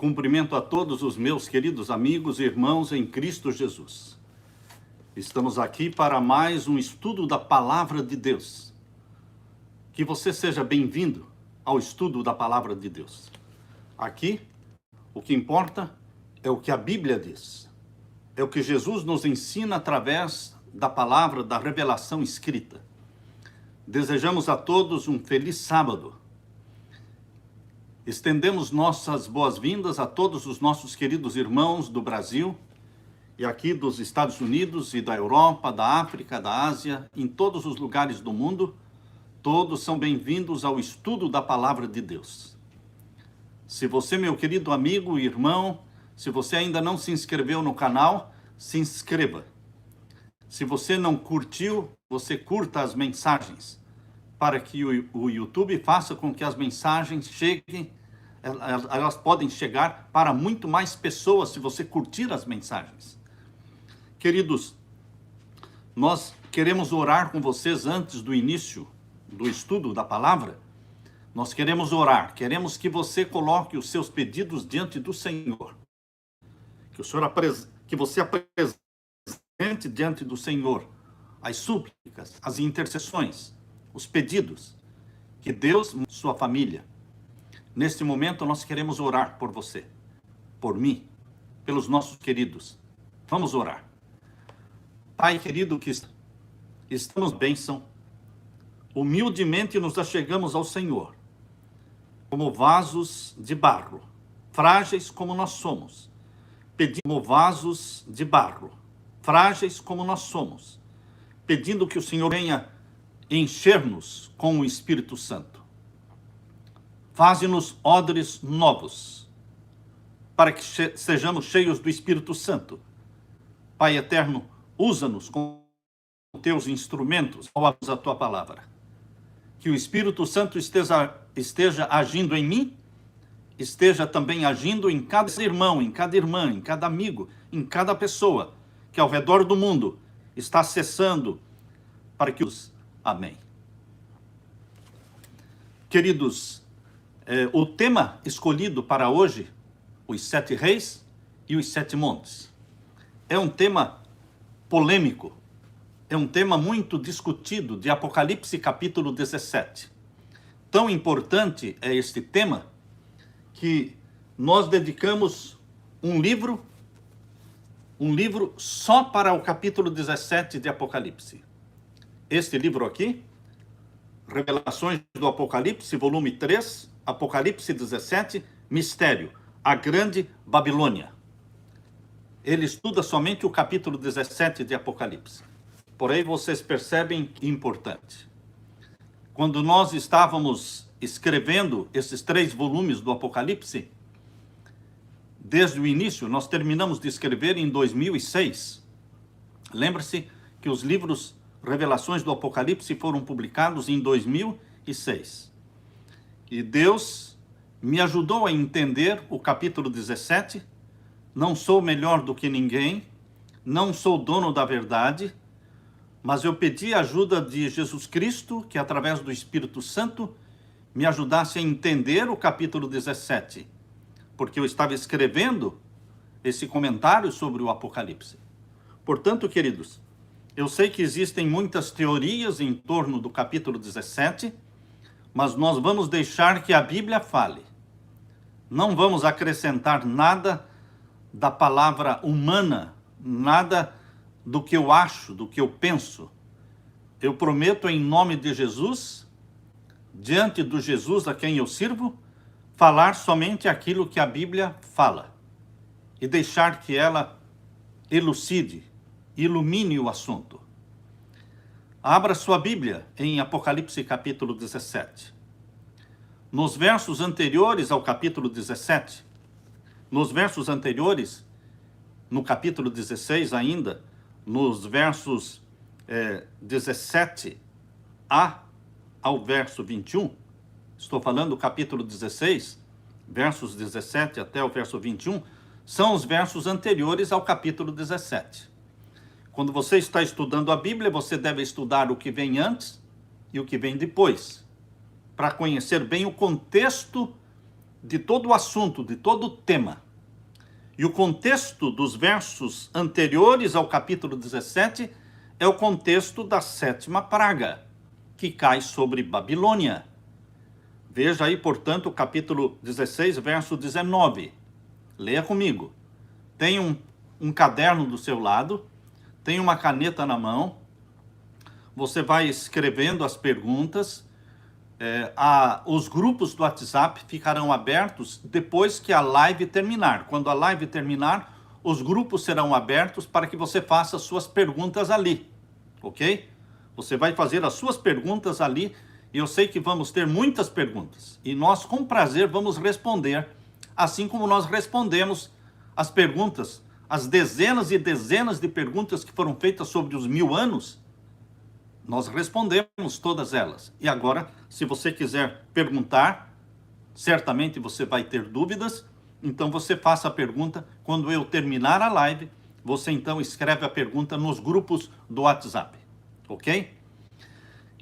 Cumprimento a todos os meus queridos amigos e irmãos em Cristo Jesus. Estamos aqui para mais um estudo da Palavra de Deus. Que você seja bem-vindo ao estudo da Palavra de Deus. Aqui, o que importa é o que a Bíblia diz. É o que Jesus nos ensina através da palavra, da revelação escrita. Desejamos a todos um feliz sábado. Estendemos nossas boas-vindas a todos os nossos queridos irmãos do Brasil e aqui dos Estados Unidos e da Europa, da África, da Ásia, em todos os lugares do mundo. Todos são bem-vindos ao estudo da Palavra de Deus. Se você, meu querido amigo e irmão, se você ainda não se inscreveu no canal, se inscreva. Se você não curtiu, você curta as mensagens, para que o YouTube faça com que as mensagens cheguem, elas podem chegar para muito mais pessoas se você curtir as mensagens. Queridos, nós queremos orar com vocês antes do início do estudo da palavra. Nós queremos orar, queremos que você coloque os seus pedidos diante do Senhor. Que você apresente diante do Senhor as súplicas, as intercessões, os pedidos, que Deus, sua família. Neste momento nós queremos orar por você, por mim, pelos nossos queridos. Vamos orar. Pai querido, que estamos bênção, humildemente nos achegamos ao Senhor, como vasos de barro, frágeis como nós somos, pedimos vasos de barro, frágeis como nós somos, pedindo que o Senhor venha encher-nos com o Espírito Santo. Faze-nos odres novos, para que sejamos cheios do Espírito Santo. Pai eterno, usa-nos com teus instrumentos ao abrir a tua palavra. Que o Espírito Santo esteja agindo em mim, esteja também agindo em cada irmão, em cada irmã, em cada amigo, em cada pessoa que ao redor do mundo está acessando para que os... Amém. Queridos, o tema escolhido para hoje, os 7 reis e os 7 montes, é um tema polêmico, é um tema muito discutido de Apocalipse capítulo 17. Tão importante é este tema que nós dedicamos um livro só para o capítulo 17 de Apocalipse. Este livro aqui, Revelações do Apocalipse, volume 3, Apocalipse 17, Mistério, a Grande Babilônia. Ele estuda somente o capítulo 17 de Apocalipse. Porém, vocês percebem que é importante. Quando nós estávamos escrevendo esses 3 volumes do Apocalipse, desde o início, nós terminamos de escrever em 2006. Lembre-se que os livros Revelações do Apocalipse foram publicados em 2006. E Deus me ajudou a entender o capítulo 17. Não sou melhor do que ninguém, não sou dono da verdade, mas eu pedi a ajuda de Jesus Cristo, que através do Espírito Santo me ajudasse a entender o capítulo 17, porque eu estava escrevendo esse comentário sobre o Apocalipse. Portanto, queridos, eu sei que existem muitas teorias em torno do capítulo 17, mas nós vamos deixar que a Bíblia fale. Não vamos acrescentar nada da palavra humana, nada do que eu acho, do que eu penso. Eu prometo em nome de Jesus, diante do Jesus a quem eu sirvo, falar somente aquilo que a Bíblia fala e deixar que ela elucide, ilumine o assunto. Abra sua Bíblia em Apocalipse capítulo 17. Nos versos anteriores ao capítulo 17, nos versos anteriores, no capítulo 16 ainda, nos versos 17a ao verso 21, estou falando do capítulo 16, versos 17 até o verso 21, são os versos anteriores ao capítulo 17. Quando você está estudando a Bíblia, você deve estudar o que vem antes e o que vem depois, para conhecer bem o contexto de todo o assunto, de todo o tema. E o contexto dos versos anteriores ao capítulo 17 é o contexto da 7ª praga, que cai sobre Babilônia. Veja aí, portanto, o capítulo 16, verso 19. Leia comigo. Tem um caderno do seu lado, tem uma caneta na mão, você vai escrevendo as perguntas. Os grupos do WhatsApp ficarão abertos depois que a live terminar. Quando a live terminar, os grupos serão abertos para que você faça suas perguntas ali, ok? Você vai fazer as suas perguntas ali, e eu sei que vamos ter muitas perguntas. E nós, com prazer, vamos responder, assim como nós respondemos as perguntas, as dezenas e dezenas de perguntas que foram feitas sobre os 1000 anos. Nós respondemos todas elas. E agora, se você quiser perguntar, certamente você vai ter dúvidas, então você faça a pergunta. Quando eu terminar a live, você então escreve a pergunta nos grupos do WhatsApp, ok?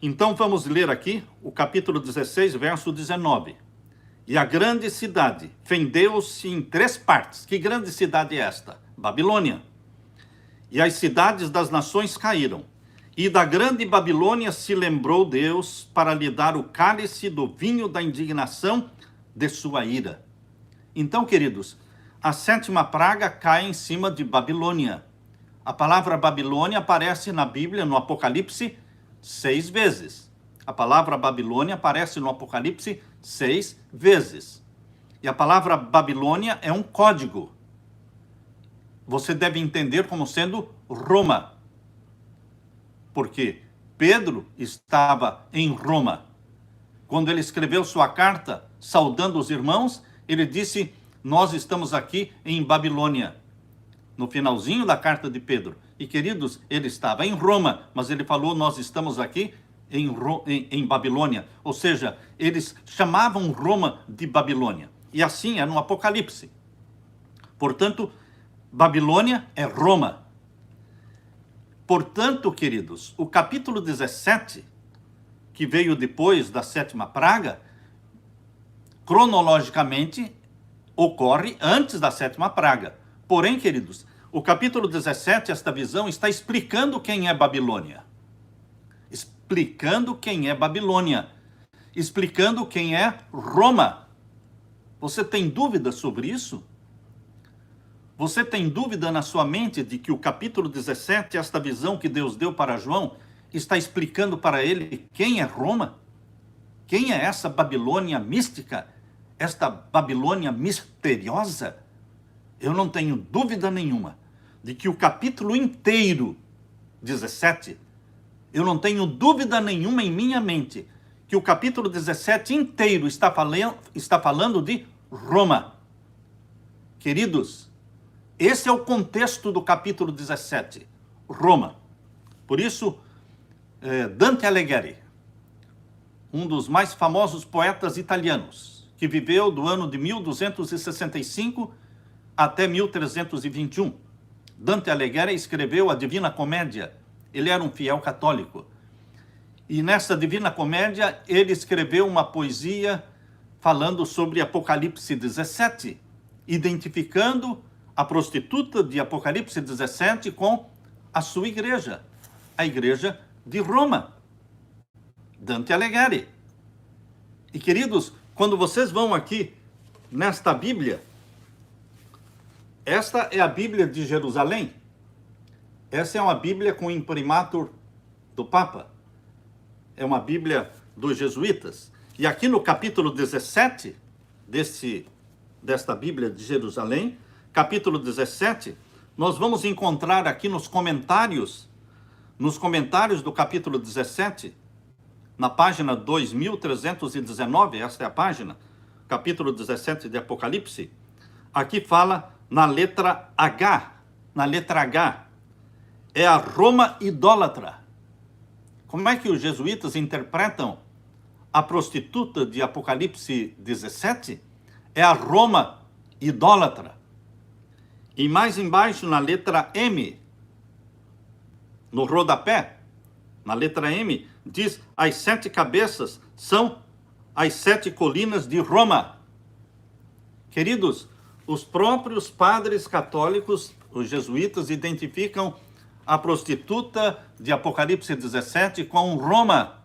Então vamos ler aqui o capítulo 16, verso 19. E a grande cidade fendeu-se em 3 partes. Que grande cidade é esta? Babilônia. E as cidades das nações caíram. E da grande Babilônia se lembrou Deus para lhe dar o cálice do vinho da indignação de sua ira. Então, queridos, a 7ª praga cai em cima de Babilônia. A palavra Babilônia aparece na Bíblia, no Apocalipse, 6 vezes. A palavra Babilônia aparece no Apocalipse 6 vezes. E a palavra Babilônia é um código. Você deve entender como sendo Roma. Porque Pedro estava em Roma. Quando ele escreveu sua carta saudando os irmãos, ele disse: nós estamos aqui em Babilônia. No finalzinho da carta de Pedro. E, queridos, ele estava em Roma, mas ele falou: nós estamos aqui em Babilônia. Ou seja, eles chamavam Roma de Babilônia. E assim é no Apocalipse. Portanto, Babilônia é Roma. Portanto, queridos, o capítulo 17, que veio depois da 7ª praga, cronologicamente ocorre antes da 7ª praga. Porém, queridos, o capítulo 17, esta visão, está explicando quem é Babilônia. Explicando quem é Babilônia. Explicando quem é Roma. Você tem dúvida sobre isso? Você tem dúvida na sua mente de que o capítulo 17, esta visão que Deus deu para João, está explicando para ele quem é Roma? Quem é essa Babilônia mística? Esta Babilônia misteriosa? Eu não tenho dúvida nenhuma de que o capítulo inteiro, 17, eu não tenho dúvida nenhuma em minha mente que o capítulo 17 inteiro está falando de Roma. Queridos, esse é o contexto do capítulo 17, Roma. Por isso, Dante Alighieri, um dos mais famosos poetas italianos, que viveu do ano de 1265 até 1321. Dante Alighieri escreveu a Divina Comédia. Ele era um fiel católico. E nessa Divina Comédia, ele escreveu uma poesia falando sobre Apocalipse 17, identificando a prostituta de Apocalipse 17 com a sua igreja, a igreja de Roma. Dante Alighieri. E, queridos, quando vocês vão aqui nesta Bíblia, esta é a Bíblia de Jerusalém. Essa é uma Bíblia com imprimatur do Papa. É uma Bíblia dos jesuítas. E aqui no capítulo 17 desta Bíblia de Jerusalém, capítulo 17, nós vamos encontrar aqui nos comentários do capítulo 17, na página 2319, esta é a página, capítulo 17 de Apocalipse, aqui fala na letra H, é a Roma idólatra. Como é que os jesuítas interpretam a prostituta de Apocalipse 17? É a Roma idólatra. E mais embaixo, na letra M, no rodapé, na letra M, diz: as 7 cabeças são as 7 colinas de Roma. Queridos, os próprios padres católicos, os jesuítas, identificam a prostituta de Apocalipse 17 com Roma.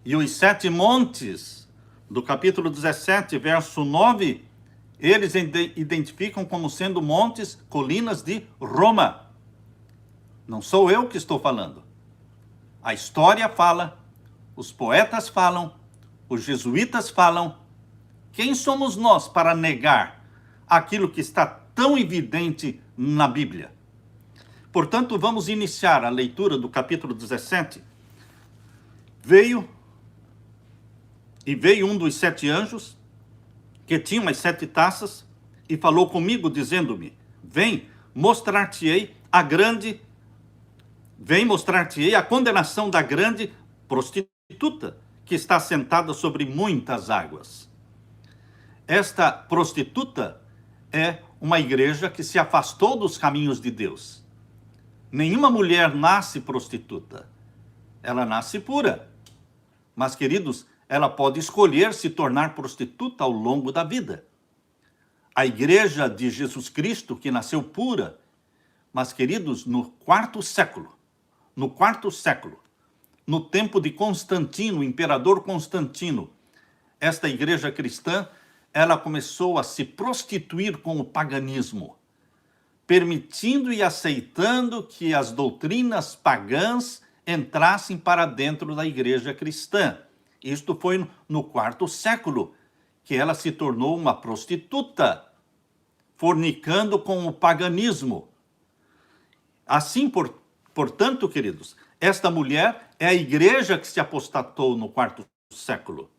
E os 7 montes do capítulo 17, verso 9, eles identificam como sendo montes, colinas de Roma. Não sou eu que estou falando. A história fala, os poetas falam, os jesuítas falam. Quem somos nós para negar aquilo que está tão evidente na Bíblia? Portanto, vamos iniciar a leitura do capítulo 17. Veio um dos 7 anjos, que tinha as 7 taças, e falou comigo, dizendo-me: Vem mostrar-te-ei a condenação da grande prostituta, que está sentada sobre muitas águas. Esta prostituta é uma igreja que se afastou dos caminhos de Deus. Nenhuma mulher nasce prostituta. Ela nasce pura. Mas, queridos, ela pode escolher se tornar prostituta ao longo da vida. A igreja de Jesus Cristo, que nasceu pura, mas, queridos, no quarto século, no tempo de Constantino, o imperador Constantino, esta igreja cristã, ela começou a se prostituir com o paganismo, permitindo e aceitando que as doutrinas pagãs entrassem para dentro da igreja cristã. Isto foi no quarto século, que ela se tornou uma prostituta, fornicando com o paganismo. Assim, portanto, queridos, esta mulher é a igreja que se apostatou no quarto século.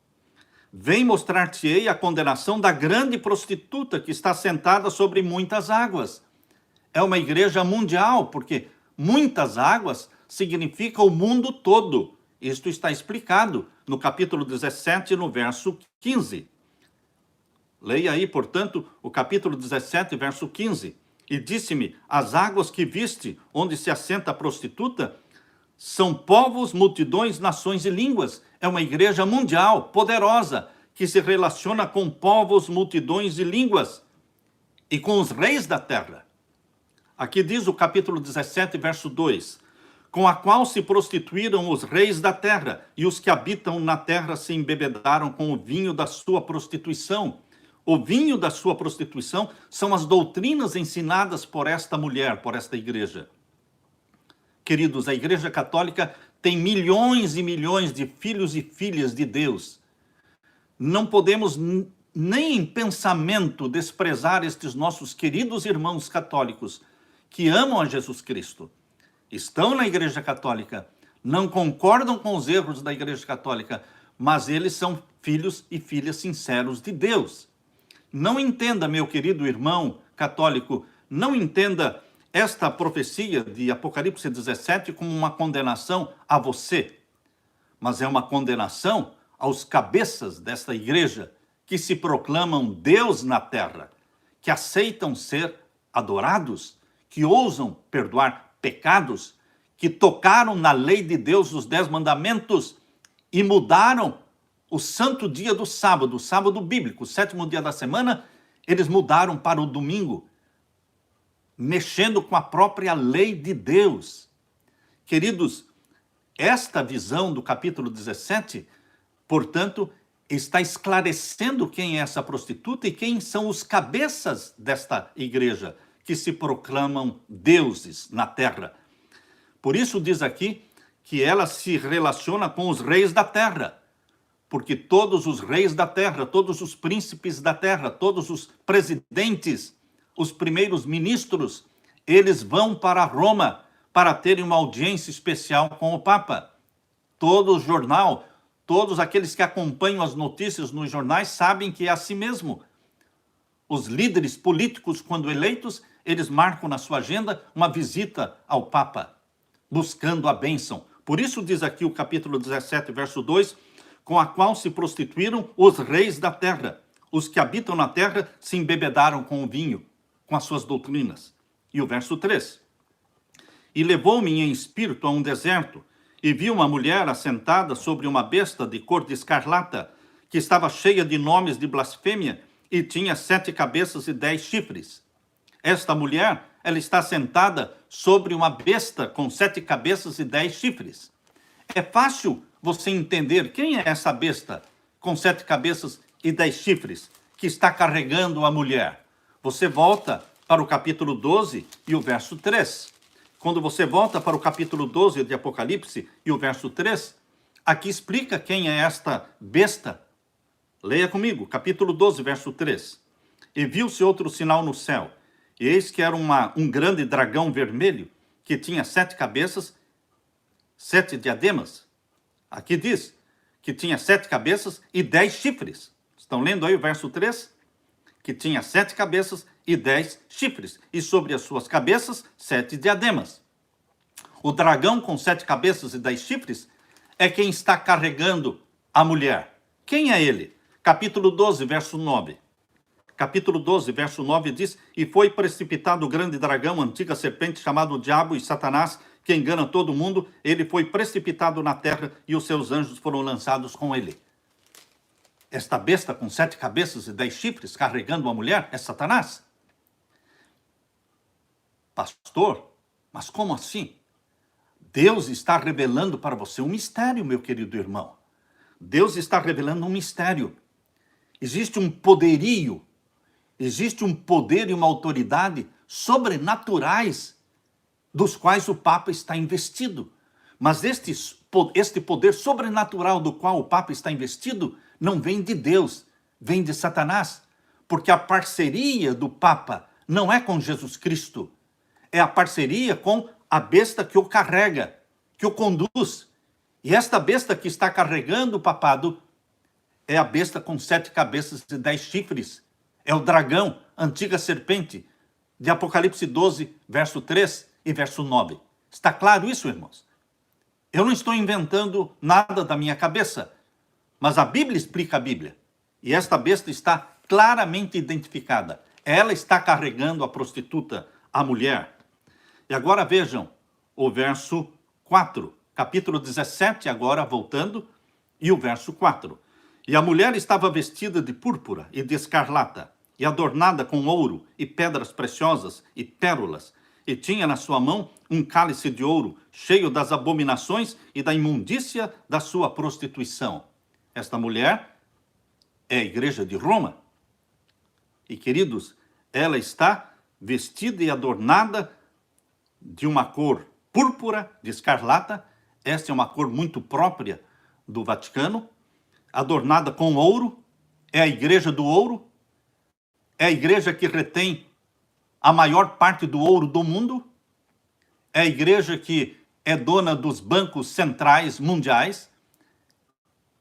Vem mostrar-te-ei a condenação da grande prostituta que está sentada sobre muitas águas. É uma igreja mundial, porque muitas águas significa o mundo todo. Isto está explicado no capítulo 17, no verso 15. Leia aí, portanto, o capítulo 17, verso 15. E disse-me: as águas que viste, onde se assenta a prostituta, são povos, multidões, nações e línguas. É uma igreja mundial, poderosa, que se relaciona com povos, multidões e línguas, e com os reis da terra. Aqui diz o capítulo 17, verso 2, com a qual se prostituíram os reis da terra, e os que habitam na terra se embebedaram com o vinho da sua prostituição. O vinho da sua prostituição são as doutrinas ensinadas por esta mulher, por esta igreja. Queridos, a Igreja Católica tem milhões e milhões de filhos e filhas de Deus. Não podemos nem em pensamento desprezar estes nossos queridos irmãos católicos que amam a Jesus Cristo. Estão na Igreja Católica, não concordam com os erros da Igreja Católica, mas eles são filhos e filhas sinceros de Deus. Não entenda, meu querido irmão católico, não entenda esta profecia de Apocalipse 17 como uma condenação a você, mas é uma condenação aos cabeças desta igreja que se proclamam Deus na terra, que aceitam ser adorados, que ousam perdoar pecados, que tocaram na lei de Deus os 10 mandamentos e mudaram o santo dia do sábado, o sábado bíblico, o 7º dia da semana, eles mudaram para o domingo, mexendo com a própria lei de Deus. Queridos, esta visão do capítulo 17, portanto, está esclarecendo quem é essa prostituta e quem são os cabeças desta igreja, que se proclamam deuses na terra. Por isso diz aqui que ela se relaciona com os reis da terra, porque todos os reis da terra, todos os príncipes da terra, todos os presidentes, os primeiros ministros, eles vão para Roma para terem uma audiência especial com o Papa. Todo o jornal, todos aqueles que acompanham as notícias nos jornais sabem que é assim mesmo. Os líderes políticos, quando eleitos, eles marcam na sua agenda uma visita ao Papa, buscando a bênção. Por isso diz aqui o capítulo 17, verso 2, com a qual se prostituíram os reis da terra. Os que habitam na terra se embebedaram com o vinho, com as suas doutrinas. E o verso 3. E levou-me em espírito a um deserto, e vi uma mulher assentada sobre uma besta de cor de escarlata, que estava cheia de nomes de blasfêmia, e tinha 7 cabeças e 10 chifres. Esta mulher, ela está sentada sobre uma besta com 7 cabeças e 10 chifres. É fácil você entender quem é essa besta com 7 cabeças e 10 chifres que está carregando a mulher. Você volta para o capítulo 12 e o verso 3. Quando você volta para o capítulo 12 de Apocalipse e o verso 3, aqui explica quem é esta besta. Leia comigo, capítulo 12, verso 3. E viu-se outro sinal no céu, e eis que era um grande dragão vermelho, que tinha 7 cabeças, 7 diademas. Aqui diz que tinha 7 cabeças e 10 chifres. Estão lendo aí o verso 3? Que tinha 7 cabeças e 10 chifres, e sobre as suas cabeças 7 diademas. O dragão com 7 cabeças e 10 chifres é quem está carregando a mulher. Quem é ele? Capítulo 12, verso 9. Capítulo 12, verso 9 diz: E foi precipitado o grande dragão, antiga serpente, chamado Diabo e Satanás, que engana todo mundo. Ele foi precipitado na terra e os seus anjos foram lançados com ele. Esta besta com 7 cabeças e 10 chifres, carregando uma mulher, é Satanás. Pastor, mas como assim? Deus está revelando para você um mistério, meu querido irmão. Deus está revelando um mistério. Existe um poderio, existe um poder e uma autoridade sobrenaturais dos quais o Papa está investido. Mas este poder sobrenatural do qual o Papa está investido não vem de Deus, vem de Satanás. Porque a parceria do Papa não é com Jesus Cristo, é a parceria com a besta que o carrega, que o conduz. E esta besta que está carregando o papado é a besta com 7 cabeças e 10 chifres. É o dragão, antiga serpente, de Apocalipse 12, verso 3 e verso 9. Está claro isso, irmãos? Eu não estou inventando nada da minha cabeça, mas a Bíblia explica a Bíblia. E esta besta está claramente identificada. Ela está carregando a prostituta, a mulher. E agora vejam o verso 4, capítulo 17, agora voltando, e o verso 4. E a mulher estava vestida de púrpura e de escarlata, e adornada com ouro e pedras preciosas e pérolas, e tinha na sua mão um cálice de ouro, cheio das abominações e da imundícia da sua prostituição. Esta mulher é a igreja de Roma. E, queridos, ela está vestida e adornada de uma cor púrpura, de escarlata. Esta é uma cor muito própria do Vaticano, adornada com ouro. É a igreja do ouro, é a igreja que retém a maior parte do ouro do mundo, é a igreja que é dona dos bancos centrais mundiais,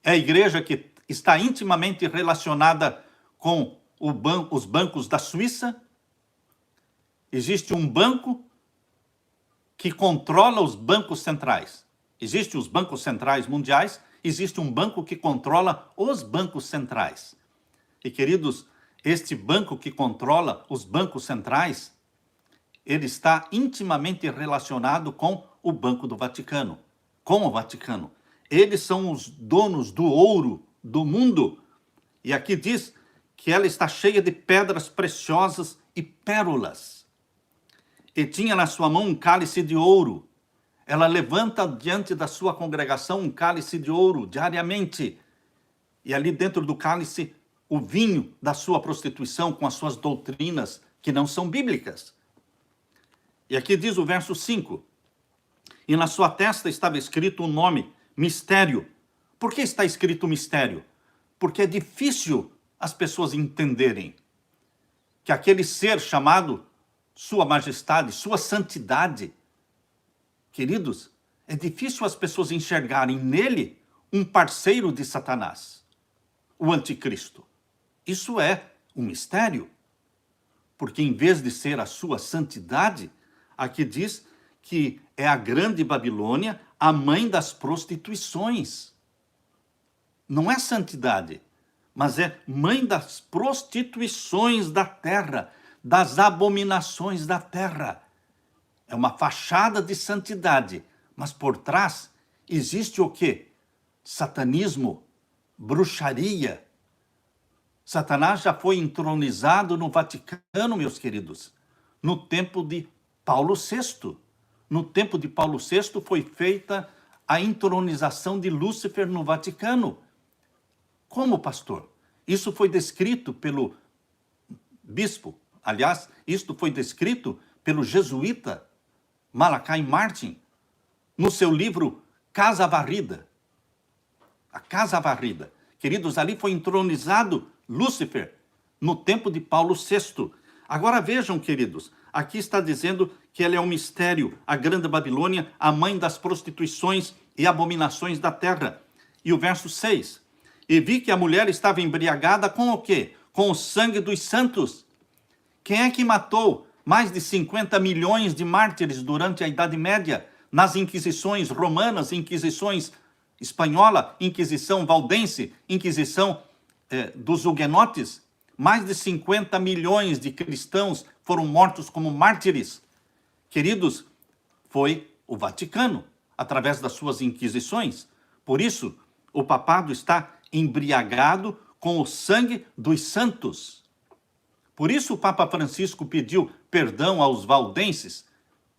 é a igreja que está intimamente relacionada com os bancos da Suíça. Existe um banco que controla os bancos centrais. Existem os bancos centrais mundiais, existe um banco que controla os bancos centrais. E, queridos, este banco que controla os bancos centrais, ele está intimamente relacionado com o Banco do Vaticano, com o Vaticano. Eles são os donos do ouro do mundo. E aqui diz que ela está cheia de pedras preciosas e pérolas. E tinha na sua mão um cálice de ouro. Ela levanta diante da sua congregação um cálice de ouro diariamente. E ali dentro do cálice, o vinho da sua prostituição com as suas doutrinas que não são bíblicas. E aqui diz o verso 5. E na sua testa estava escrito o nome, mistério. Por que está escrito mistério? Porque é difícil as pessoas entenderem que aquele ser chamado Sua Majestade, Sua Santidade, queridos, é difícil as pessoas enxergarem nele um parceiro de Satanás, o anticristo. Isso é um mistério, porque em vez de ser a sua santidade, aqui diz que é a grande Babilônia, a mãe das prostituições. Não é santidade, mas é mãe das prostituições da terra, das abominações da terra. É uma fachada de santidade, mas por trás existe o quê? Satanismo, bruxaria, Satanás já foi entronizado no Vaticano, meus queridos, no tempo de Paulo VI. No tempo de Paulo VI foi feita a entronização de Lúcifer no Vaticano. Como, pastor? Isso foi descrito pelo bispo. Aliás, isto foi descrito pelo jesuíta Malachi Martin, no seu livro Casa Varrida. A Casa Varrida. Queridos, ali foi entronizado Lúcifer no tempo de Paulo VI. Agora vejam, queridos, aqui está dizendo que ela é um mistério, a grande Babilônia, a mãe das prostituições e abominações da terra. E o verso 6. E vi que a mulher estava embriagada com o quê? Com o sangue dos santos. Quem é que matou mais de 50 milhões de mártires durante a Idade Média, nas inquisições romanas, inquisições espanhola, Inquisição valdense, Inquisição dos huguenotes? Mais de 50 milhões de cristãos foram mortos como mártires. Queridos, foi o Vaticano, através das suas inquisições. Por isso, o papado está embriagado com o sangue dos santos. Por isso o Papa Francisco pediu perdão aos valdenses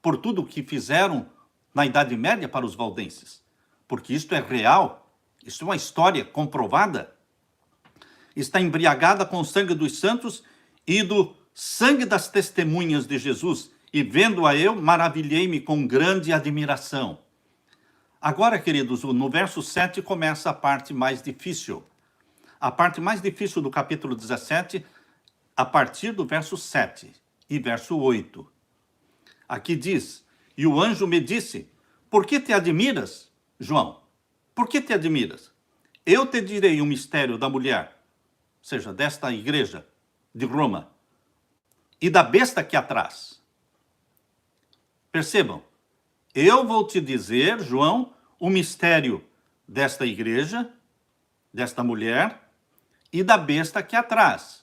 por tudo o que fizeram na Idade Média para os valdenses. Porque isto é real, isto é uma história comprovada. Está embriagada com o sangue dos santos e do sangue das testemunhas de Jesus. E vendo-a eu, maravilhei-me com grande admiração. Agora, queridos, no verso 7 começa a parte mais difícil. A parte mais difícil do capítulo 17, a partir do verso 7 e verso 8. Aqui diz, e o anjo me disse, por que te admiras, João? Por que te admiras? Eu te direi o mistério da mulher, ou seja, desta igreja de Roma, e da besta que a traz. Percebam, eu vou te dizer, João, o mistério desta igreja, desta mulher, e da besta que a traz.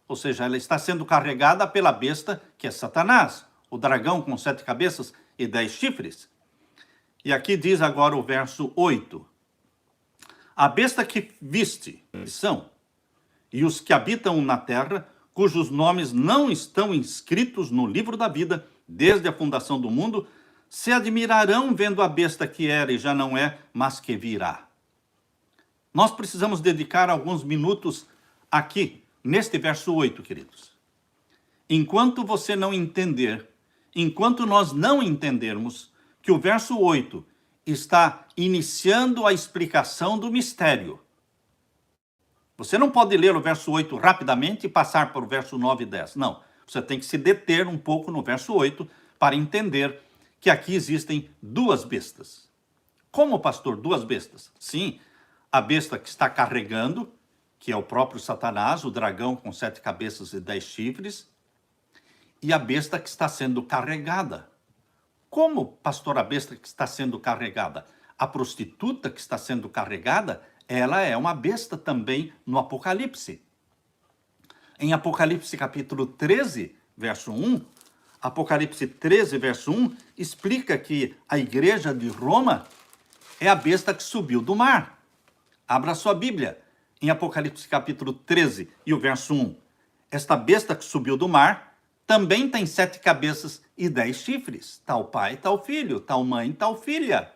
Ou seja, ela está sendo carregada pela besta que é Satanás, o dragão com 7 cabeças e 10 chifres. E aqui diz agora o verso 8. A besta que viste são, e os que habitam na terra, cujos nomes não estão inscritos no livro da vida, desde a fundação do mundo, se admirarão vendo a besta que era e já não é, mas que virá. Nós precisamos dedicar alguns minutos aqui, neste verso 8, queridos. Enquanto você não entender, enquanto nós não entendermos que o verso 8 está iniciando a explicação do mistério. Você não pode ler o verso 8 rapidamente e passar para o verso 9 e 10. Não, você tem que se deter um pouco no verso 8 para entender que aqui existem duas bestas. Como, pastor, duas bestas? Sim, a besta que está carregando, que é o próprio Satanás, o dragão com 7 cabeças e 10 chifres, e a besta que está sendo carregada. Como, pastor, a besta que está sendo carregada? A prostituta que está sendo carregada, ela é uma besta também no Apocalipse. Em Apocalipse capítulo 13, verso 1, Apocalipse 13, verso 1, explica que a igreja de Roma é a besta que subiu do mar. Abra sua Bíblia em Apocalipse capítulo 13 e o verso 1. Esta besta que subiu do mar também tem 7 cabeças e 10 chifres. Tal pai, tal filho, tal mãe, tal filha.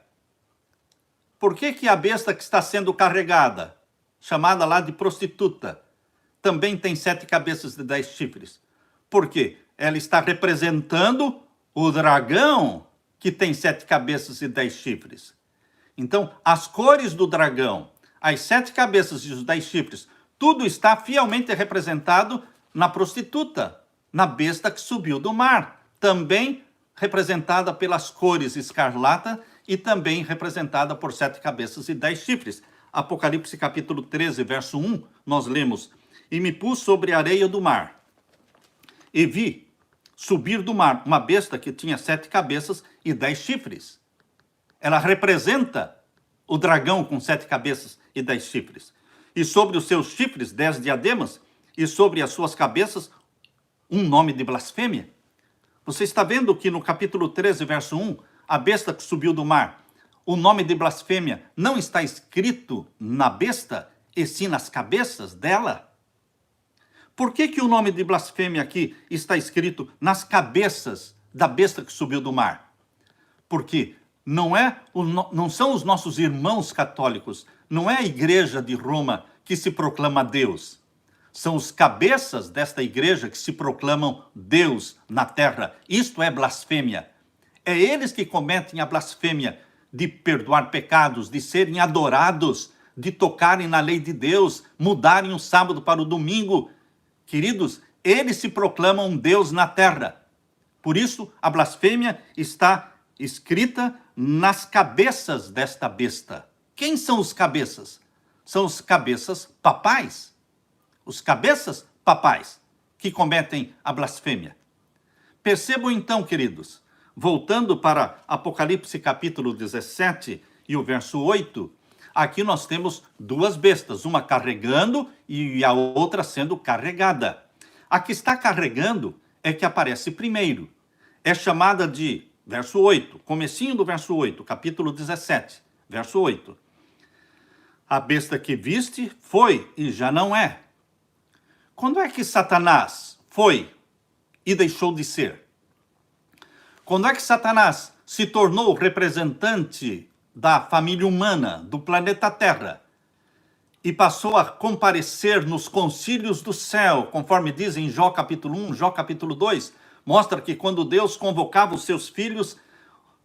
Por que a besta que está sendo carregada, chamada lá de prostituta, também tem 7 cabeças e 10 chifres? Por quê? Ela está representando o dragão que tem 7 cabeças e 10 chifres. Então, as cores do dragão, as 7 cabeças e os 10 chifres, tudo está fielmente representado na prostituta, na besta que subiu do mar, também representada pelas cores escarlata e também representada por 7 cabeças e 10 chifres. Apocalipse capítulo 13, verso 1, nós lemos, e me pus sobre a areia do mar, e vi subir do mar uma besta que tinha 7 cabeças e 10 chifres. Ela representa o dragão com 7 cabeças e 10 chifres. E sobre os seus chifres, 10 diademas, e sobre as suas cabeças, um nome de blasfêmia. Você está vendo que no capítulo 13, verso 1, a besta que subiu do mar, o nome de blasfêmia não está escrito na besta, e sim nas cabeças dela? Por que o nome de blasfêmia aqui está escrito nas cabeças da besta que subiu do mar? Porque não são os nossos irmãos católicos, não é a igreja de Roma que se proclama Deus. São os cabeças desta igreja que se proclamam Deus na terra. Isto é blasfêmia. É eles que cometem a blasfêmia de perdoar pecados, de serem adorados, de tocarem na lei de Deus, mudarem o sábado para o domingo. Queridos, eles se proclamam Deus na terra. Por isso, a blasfêmia está escrita nas cabeças desta besta. Quem são os cabeças? São os cabeças papais. Os cabeças papais que cometem a blasfêmia. Percebam então, queridos, voltando para Apocalipse capítulo 17 e o verso 8, aqui nós temos duas bestas, uma carregando e a outra sendo carregada. A que está carregando é que aparece primeiro. É chamada de, verso 8, comecinho do verso 8, capítulo 17, verso 8. A besta que viste foi e já não é. Quando é que Satanás foi e deixou de ser? Quando é que Satanás se tornou representante da família humana, do planeta Terra, e passou a comparecer nos concílios do céu, conforme diz em Jó capítulo 1, Jó capítulo 2, mostra que quando Deus convocava os seus filhos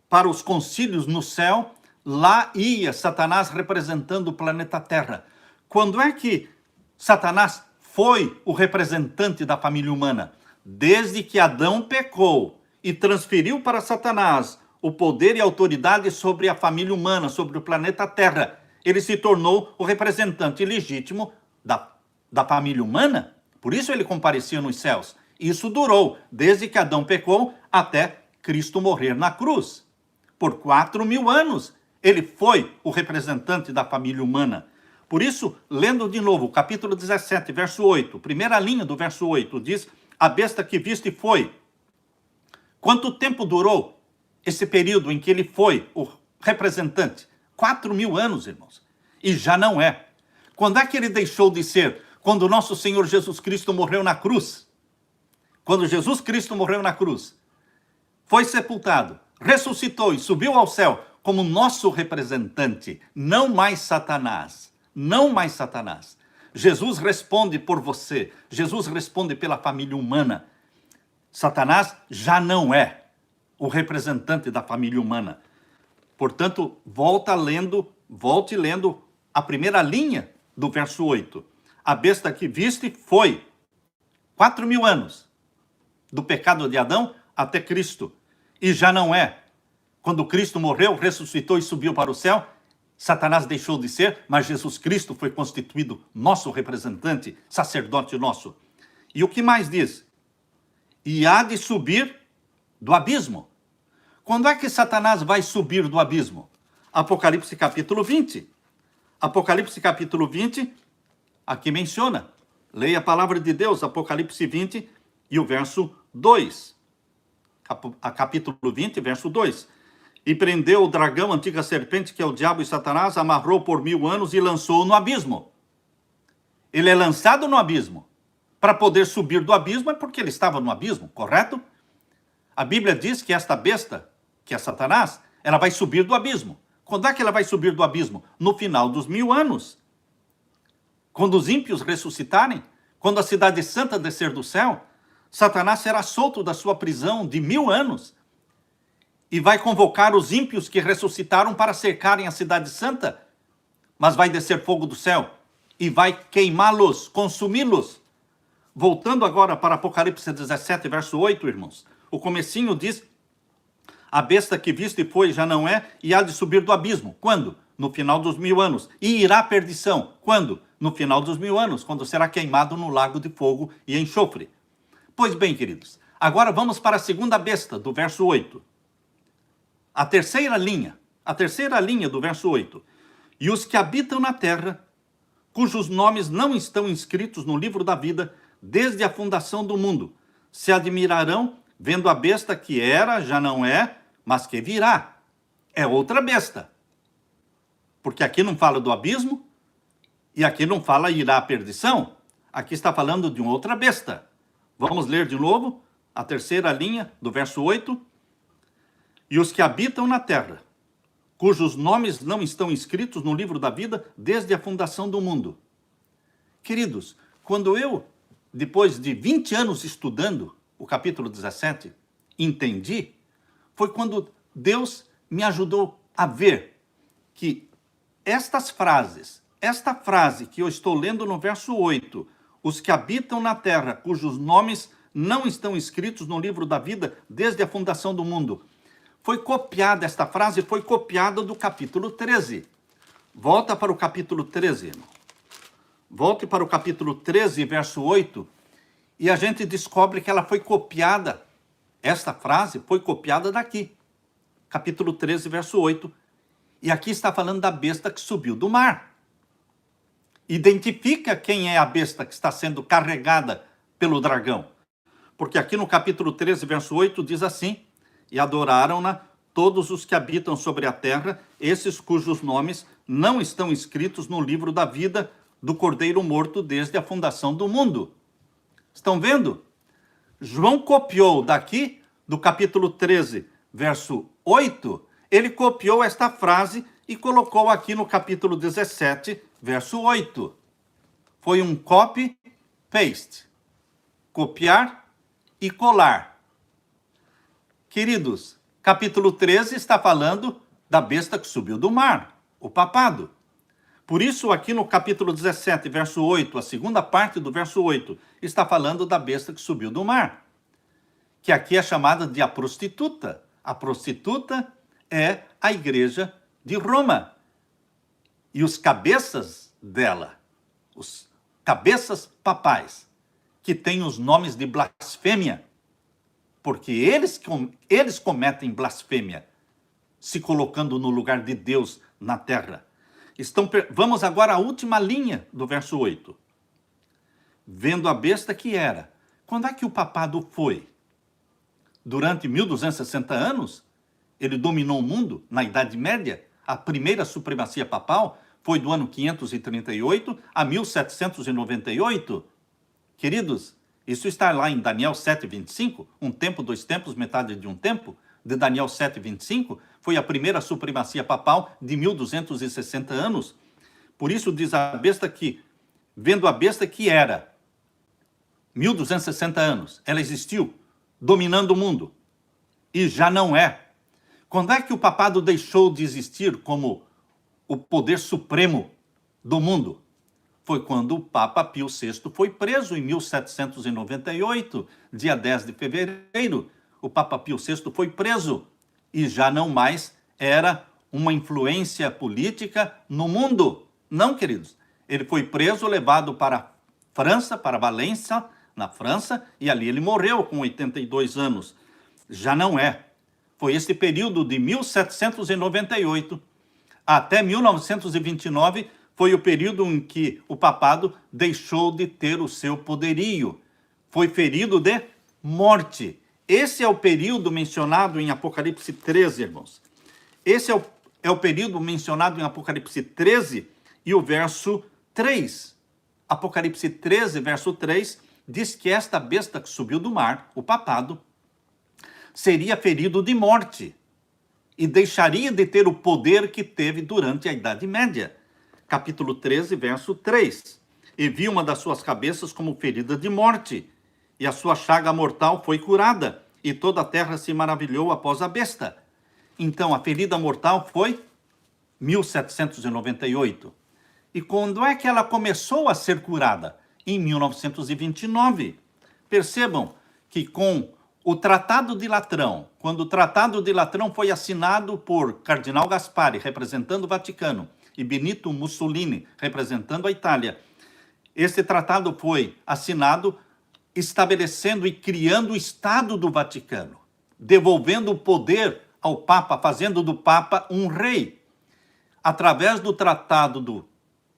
para os concílios no céu, lá ia Satanás representando o planeta Terra. Quando é que Satanás foi o representante da família humana? Desde que Adão pecou e transferiu para Satanás o poder e a autoridade sobre a família humana, sobre o planeta Terra, ele se tornou o representante legítimo da família humana. Por isso ele comparecia nos céus. Isso durou desde que Adão pecou até Cristo morrer na cruz. Por 4.000 anos, ele foi o representante da família humana. Por isso, lendo de novo o capítulo 17, verso 8, primeira linha do verso 8, diz: a besta que viste foi. Quanto tempo durou esse período em que ele foi o representante? 4.000 anos, irmãos. E já não é. Quando é que ele deixou de ser? Quando o nosso Senhor Jesus Cristo morreu na cruz. Quando Jesus Cristo morreu na cruz, foi sepultado, ressuscitou e subiu ao céu como nosso representante, não mais Satanás. Não mais Satanás. Jesus responde por você. Jesus responde pela família humana. Satanás já não é o representante da família humana. Portanto, volte lendo a primeira linha do verso 8. A besta que viste foi 4.000 anos, do pecado de Adão até Cristo. E já não é. Quando Cristo morreu, ressuscitou e subiu para o céu, Satanás deixou de ser, mas Jesus Cristo foi constituído nosso representante, sacerdote nosso. E o que mais diz? E há de subir do abismo. Quando é que Satanás vai subir do abismo? Apocalipse capítulo 20. Apocalipse capítulo 20, aqui menciona. Leia a palavra de Deus, Apocalipse 20 e o verso 2. Capítulo 20, verso 2. E prendeu o dragão, a antiga serpente, que é o diabo e Satanás, amarrou por 1.000 anos e lançou-o no abismo. Ele é lançado no abismo. Para poder subir do abismo é porque ele estava no abismo, correto? A Bíblia diz que esta besta, que é Satanás, ela vai subir do abismo. Quando é que ela vai subir do abismo? No final dos 1.000 anos. Quando os ímpios ressuscitarem, quando a cidade santa descer do céu, Satanás será solto da sua prisão de 1.000 anos e vai convocar os ímpios que ressuscitaram para cercarem a cidade santa, mas vai descer fogo do céu e vai queimá-los, consumi-los. Voltando agora para Apocalipse 17, verso 8, irmãos, o comecinho diz: a besta que viste foi, já não é, e há de subir do abismo. Quando? No final dos 1.000 anos. E irá à perdição. Quando? No final dos 1.000 anos, quando será queimado no lago de fogo e enxofre. Pois bem, queridos, agora vamos para a segunda besta, do verso 8. A terceira linha do verso 8. E os que habitam na terra, cujos nomes não estão inscritos no livro da vida, desde a fundação do mundo, se admirarão vendo a besta que era, já não é, mas que virá. É outra besta. Porque aqui não fala do abismo, e aqui não fala irá à perdição. Aqui está falando de uma outra besta. Vamos ler de novo a terceira linha do verso 8. E os que habitam na terra, cujos nomes não estão escritos no livro da vida desde a fundação do mundo. Queridos, quando eu, depois de 20 anos estudando o capítulo 17, entendi, foi quando Deus me ajudou a ver que estas frases, esta frase que eu estou lendo no verso 8, os que habitam na terra, cujos nomes não estão escritos no livro da vida desde a fundação do mundo, foi copiada, esta frase foi copiada do capítulo 13. Volta para o capítulo 13, irmão. Volte para o capítulo 13, verso 8, e a gente descobre que ela foi copiada, esta frase foi copiada daqui. Capítulo 13, verso 8. E aqui está falando da besta que subiu do mar. Identifica quem é a besta que está sendo carregada pelo dragão. Porque aqui no capítulo 13, verso 8, diz assim: e adoraram-na todos os que habitam sobre a terra, esses cujos nomes não estão escritos no livro da vida do Cordeiro morto desde a fundação do mundo. Estão vendo? João copiou daqui, do capítulo 13, verso 8, ele copiou esta frase e colocou aqui no capítulo 17, verso 8. Foi um copy-paste. Copiar e colar. Queridos, capítulo 13 está falando da besta que subiu do mar, o papado. Por isso, aqui no capítulo 17, verso 8, a segunda parte do verso 8, está falando da besta que subiu do mar, que aqui é chamada de a prostituta. A prostituta é a igreja de Roma. E os cabeças dela, os cabeças papais, que têm os nomes de blasfêmia, porque eles cometem blasfêmia, se colocando no lugar de Deus na terra. Vamos agora à última linha do verso 8. Vendo a besta que era. Quando é que o papado foi? Durante 1260 anos, ele dominou o mundo na Idade Média. A primeira supremacia papal foi do ano 538 a 1798. Queridos, isso está lá em Daniel 7:25, um tempo, dois tempos, metade de um tempo, de Daniel 7:25, foi a primeira supremacia papal de 1260 anos. Por isso diz a besta que, vendo a besta que era 1260 anos, ela existiu, dominando o mundo, e já não é. Quando é que o papado deixou de existir como o poder supremo do mundo? Foi quando o Papa Pio VI foi preso em 1798, dia 10 de fevereiro. O Papa Pio VI foi preso e já não mais era uma influência política no mundo. Não, queridos. Ele foi preso, levado para a França, para Valência, na França, e ali ele morreu com 82 anos. Já não é. Foi esse período de 1798 até 1929, foi o período em que o papado deixou de ter o seu poderio. Foi ferido de morte. Esse é o período mencionado em Apocalipse 13, irmãos. Esse é o período mencionado em Apocalipse 13 e o verso 3. Apocalipse 13, verso 3, diz que esta besta que subiu do mar, o papado, seria ferido de morte e deixaria de ter o poder que teve durante a Idade Média. Capítulo 13, verso 3. E vi uma das suas cabeças como ferida de morte, e a sua chaga mortal foi curada, e toda a terra se maravilhou após a besta. Então, a ferida mortal foi 1798. E quando é que ela começou a ser curada? Em 1929. Percebam que com o Tratado de Latrão, quando o Tratado de Latrão foi assinado por Cardeal Gaspari, representando o Vaticano, e Benito Mussolini, representando a Itália, esse tratado foi assinado estabelecendo e criando o Estado do Vaticano, devolvendo o poder ao Papa, fazendo do Papa um rei. Através do Tratado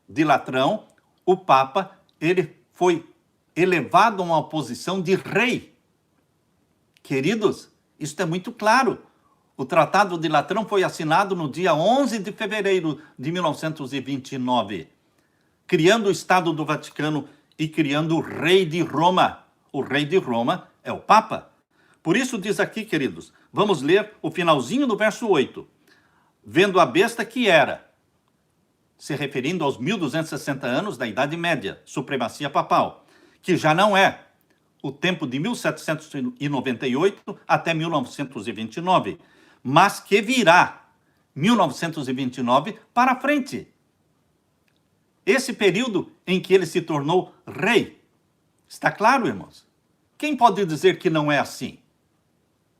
de Latrão, o Papa ele foi elevado a uma posição de rei. Queridos, isso é muito claro. O Tratado de Latrão foi assinado no dia 11 de fevereiro de 1929, criando o Estado do Vaticano e criando o rei de Roma. O rei de Roma é o Papa. Por isso diz aqui, queridos, vamos ler o finalzinho do verso 8. Vendo a besta que era, se referindo aos 1260 anos da Idade Média, supremacia papal, que já não é o tempo de 1798 até 1929, mas que virá 1929 para frente. Esse período em que ele se tornou rei. Está claro, irmãos? Quem pode dizer que não é assim?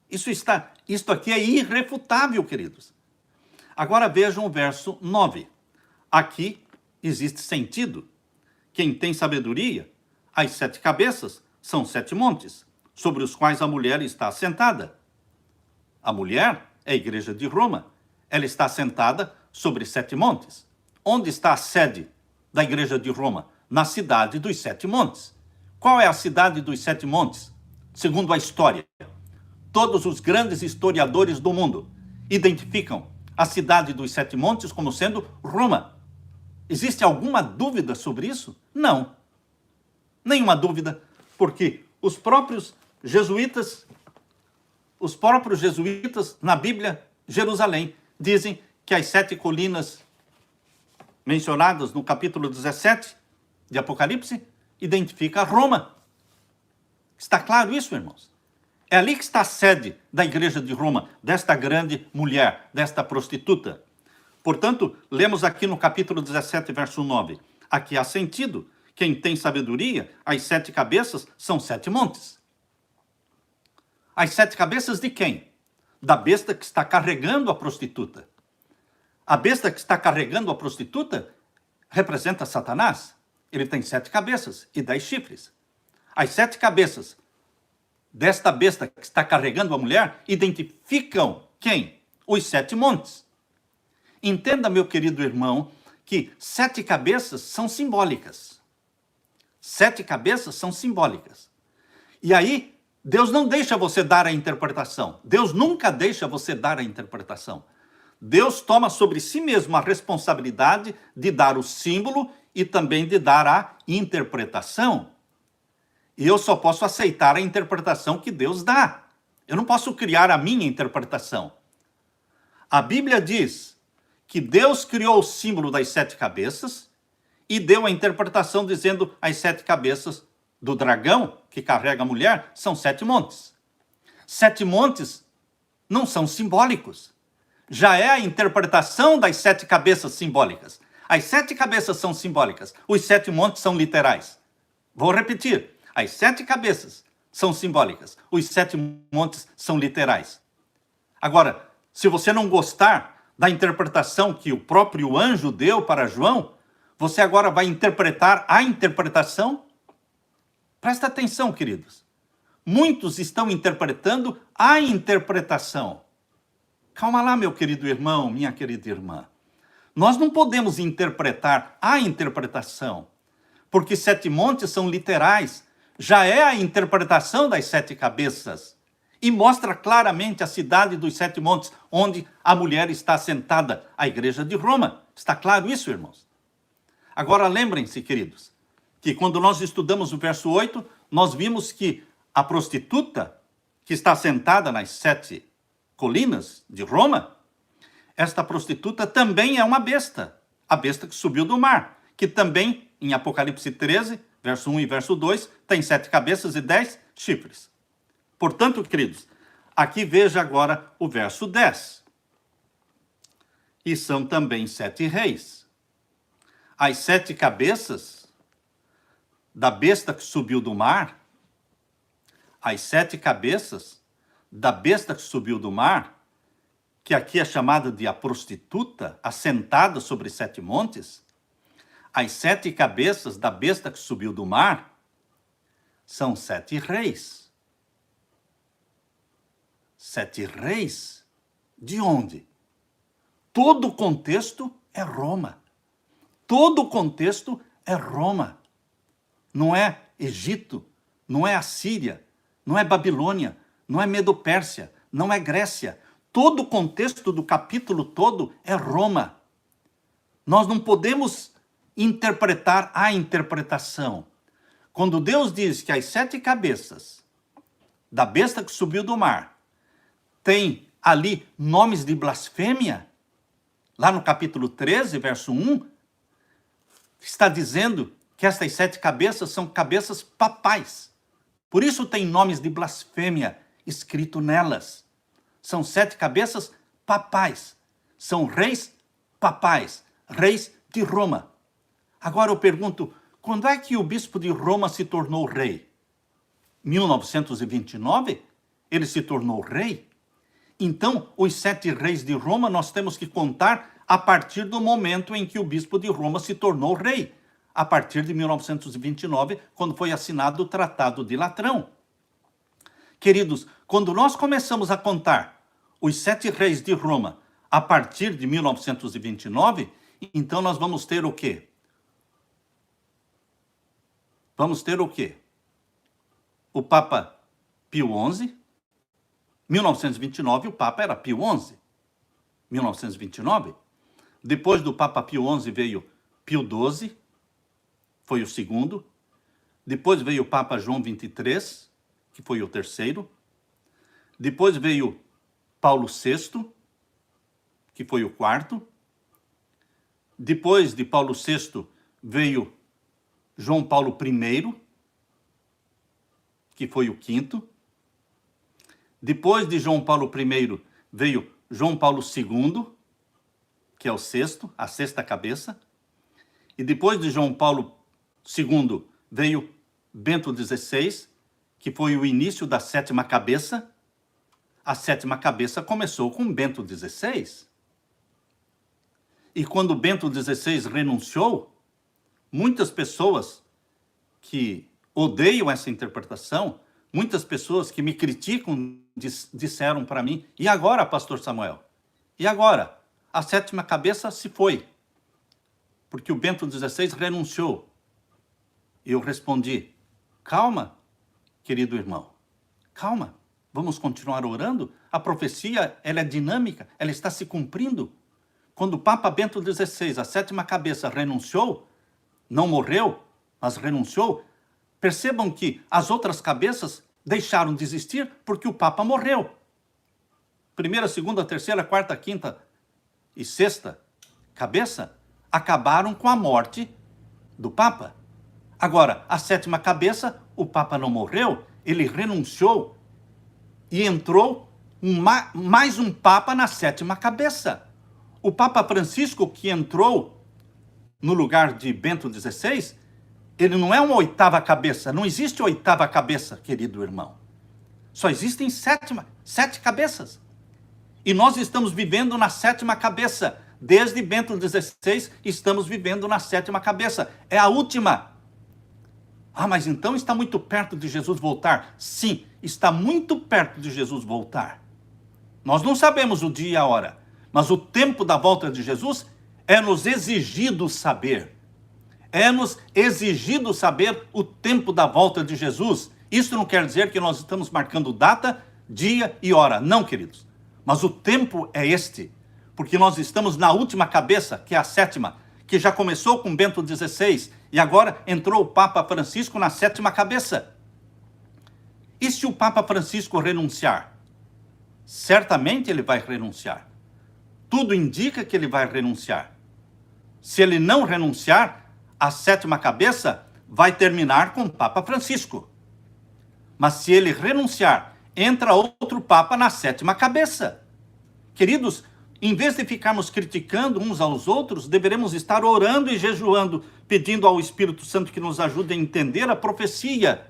Isto aqui é irrefutável, queridos. Agora vejam o verso 9. Aqui existe sentido. Quem tem sabedoria, as 7 cabeças são 7 montes, sobre os quais a mulher está assentada. A mulher é a igreja de Roma. Ela está assentada sobre 7 montes. Onde está a sede da igreja de Roma? Na cidade dos 7 montes. Qual é a cidade dos 7 montes? Segundo a história, todos os grandes historiadores do mundo identificam a cidade dos 7 montes como sendo Roma. Existe alguma dúvida sobre isso? Não. Nenhuma dúvida, porque os próprios jesuítas na Bíblia, Jerusalém, dizem que as 7 colinas mencionadas no capítulo 17 de Apocalipse identificam Roma. Está claro isso, irmãos? É ali que está a sede da igreja de Roma, desta grande mulher, desta prostituta. Portanto, lemos aqui no capítulo 17, verso 9. Aqui há sentido. Quem tem sabedoria, as 7 cabeças são 7 montes. As 7 cabeças de quem? Da besta que está carregando a prostituta. A besta que está carregando a prostituta representa Satanás. Ele tem 7 cabeças e 10 chifres. As 7 cabeças desta besta que está carregando a mulher identificam quem? Os 7 montes. Entenda, meu querido irmão, que 7 cabeças são simbólicas. 7 cabeças são simbólicas. E aí, Deus não deixa você dar a interpretação. Deus nunca deixa você dar a interpretação. Deus toma sobre si mesmo a responsabilidade de dar o símbolo e também de dar a interpretação. E eu só posso aceitar a interpretação que Deus dá. Eu não posso criar a minha interpretação. A Bíblia diz que Deus criou o símbolo das 7 cabeças e deu a interpretação dizendo as 7 cabeças do dragão que carrega a mulher são 7 montes. 7 montes não são simbólicos. Já é a interpretação das 7 cabeças simbólicas. As 7 cabeças são simbólicas. Os 7 montes são literais. Vou repetir. As 7 cabeças são simbólicas. Os 7 montes são literais. Agora, se você não gostar da interpretação que o próprio anjo deu para João, você agora vai interpretar a interpretação? Presta atenção, queridos. Muitos estão interpretando a interpretação. Calma lá, meu querido irmão, minha querida irmã. Nós não podemos interpretar a interpretação, porque 7 montes são literais. Já é a interpretação das 7 cabeças e mostra claramente a cidade dos 7 montes, onde a mulher está sentada, a igreja de Roma. Está claro isso, irmãos? Agora lembrem-se, queridos, que quando nós estudamos o verso 8, nós vimos que a prostituta que está sentada nas 7 colinas de Roma, esta prostituta também é uma besta, a besta que subiu do mar, que também, em Apocalipse 13, verso 1 e verso 2, tem 7 cabeças e 10 chifres. Portanto, queridos, aqui veja agora o verso 10. E são também 7 reis. As 7 cabeças da besta que subiu do mar, as 7 cabeças da besta que subiu do mar, que aqui é chamada de a prostituta, assentada sobre 7 montes, as 7 cabeças da besta que subiu do mar são 7 reis. 7 reis? De onde? Todo o contexto é Roma. Todo o contexto é Roma. Não é Egito, não é Assíria, não é Babilônia, não é Medo-Pérsia, não é Grécia. Todo o contexto do capítulo todo é Roma. Nós não podemos interpretar a interpretação. Quando Deus diz que as 7 cabeças da besta que subiu do mar tem ali nomes de blasfêmia, lá no capítulo 13, verso 1, está dizendo que estas 7 cabeças são cabeças papais. Por isso tem nomes de blasfêmia escrito nelas. São 7 cabeças papais. São reis papais, reis de Roma. Agora eu pergunto, quando é que o bispo de Roma se tornou rei? 1929? Ele se tornou rei? Então, os 7 reis de Roma nós temos que contar a partir do momento em que o bispo de Roma se tornou rei. A partir de 1929, quando foi assinado o Tratado de Latrão. Queridos, quando nós começamos a contar os 7 reis de Roma a partir de 1929, então nós vamos ter o quê? Vamos ter o quê? O Papa Pio XI. 1929, o Papa era Pio XI. 1929. Depois do Papa Pio XI veio Pio XII, foi o segundo. Depois veio o Papa João XXIII, que foi o terceiro. Depois veio Paulo VI, que foi o quarto. Depois de Paulo VI veio João Paulo I, que foi o quinto. Depois de João Paulo I veio João Paulo II, que é o sexto, a 6ª cabeça. E depois de João Paulo II veio Bento XVI, que foi o início da 7ª cabeça. A 7ª cabeça começou com Bento XVI. E quando Bento XVI renunciou, muitas pessoas que odeiam essa interpretação, muitas pessoas que me criticam, disseram para mim, e agora, pastor Samuel? E agora? A 7ª cabeça se foi, porque o Bento XVI renunciou. E eu respondi, calma, querido irmão, calma, vamos continuar orando? A profecia, ela é dinâmica, ela está se cumprindo. Quando o Papa Bento XVI, a 7ª cabeça, renunciou, não morreu, mas renunciou, percebam que as outras cabeças deixaram de existir porque o Papa morreu. 1ª, 2ª, 3ª, 4ª, 5ª e 6ª cabeça acabaram com a morte do Papa. Agora, a 7ª cabeça, o Papa não morreu, ele renunciou e entrou mais um Papa na 7ª cabeça. O Papa Francisco, que entrou no lugar de Bento XVI, ele não é uma 8ª cabeça. Não existe 8ª cabeça, querido irmão. Só existem 7 cabeças. E nós estamos vivendo na 7ª cabeça. Desde Bento XVI, estamos vivendo na 7ª cabeça. É a última. Ah, mas então está muito perto de Jesus voltar. Sim, está muito perto de Jesus voltar. Nós não sabemos o dia e a hora, mas o tempo da volta de Jesus é nos exigido saber. É nos exigido saber o tempo da volta de Jesus. Isso não quer dizer que nós estamos marcando data, dia e hora. Não, queridos. Mas o tempo é este. Porque nós estamos na última cabeça, que é a 7ª, que já começou com Bento XVI e agora entrou o Papa Francisco na 7ª cabeça. E se o Papa Francisco renunciar? Certamente ele vai renunciar. Tudo indica que ele vai renunciar. Se ele não renunciar, a 7ª cabeça vai terminar com o Papa Francisco. Mas se ele renunciar, entra outro Papa na 7ª cabeça. Queridos, em vez de ficarmos criticando uns aos outros, deveremos estar orando e jejuando, pedindo ao Espírito Santo que nos ajude a entender a profecia.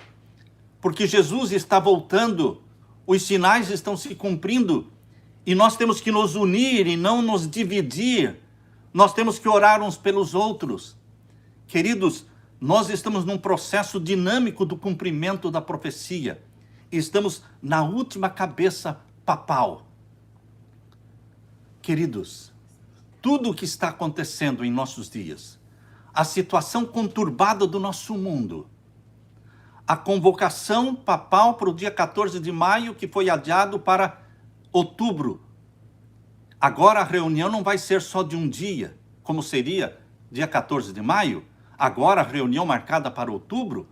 Porque Jesus está voltando, os sinais estão se cumprindo, e nós temos que nos unir e não nos dividir. Nós temos que orar uns pelos outros. Queridos, nós estamos num processo dinâmico do cumprimento da profecia. Estamos na última cabeça papal. Queridos, tudo o que está acontecendo em nossos dias, a situação conturbada do nosso mundo, a convocação papal para o dia 14 de maio, que foi adiado para outubro. Agora a reunião não vai ser só de um dia, como seria dia 14 de maio. Agora a reunião marcada para outubro,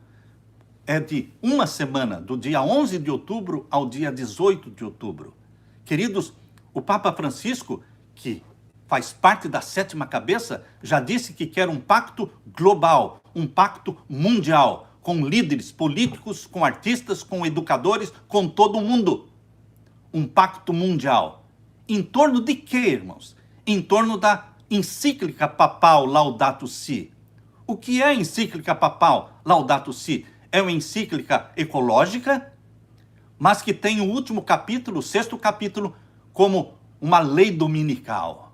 é de uma semana, do dia 11 de outubro ao dia 18 de outubro. Queridos, o Papa Francisco, que faz parte da sétima cabeça, já disse que quer um pacto global, um pacto mundial, com líderes políticos, com artistas, com educadores, com todo mundo. Um pacto mundial. Em torno de quê, irmãos? Em torno da encíclica papal Laudato Si. O que é a encíclica papal Laudato Si? É uma encíclica ecológica, mas que tem o último capítulo, o 6º capítulo, como uma lei dominical.